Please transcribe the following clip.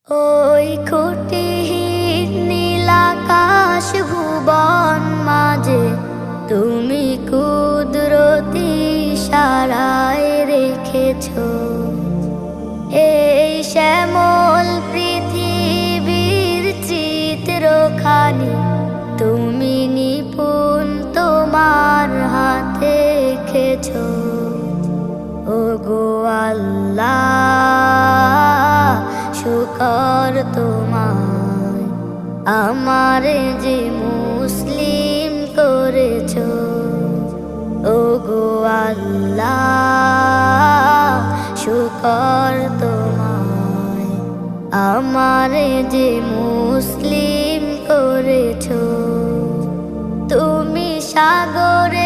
ওই খুঁটিহীন নীলাকাশ ভুবন মাঝে তুমি কুদরতি ইশারায় রেখেছ এই শ্যামল পৃথিবীর চিত্রখানি তুমি নিপুণ তোমার হাতে এঁকেছ। ওগো আল্লাহ, শুকর তোমার আমারে যে মুসলিম করেছ। ওগো আল্লাহ, শুকর তোমার আমারে যে মুসলিম করেছ। তুমি সাগরে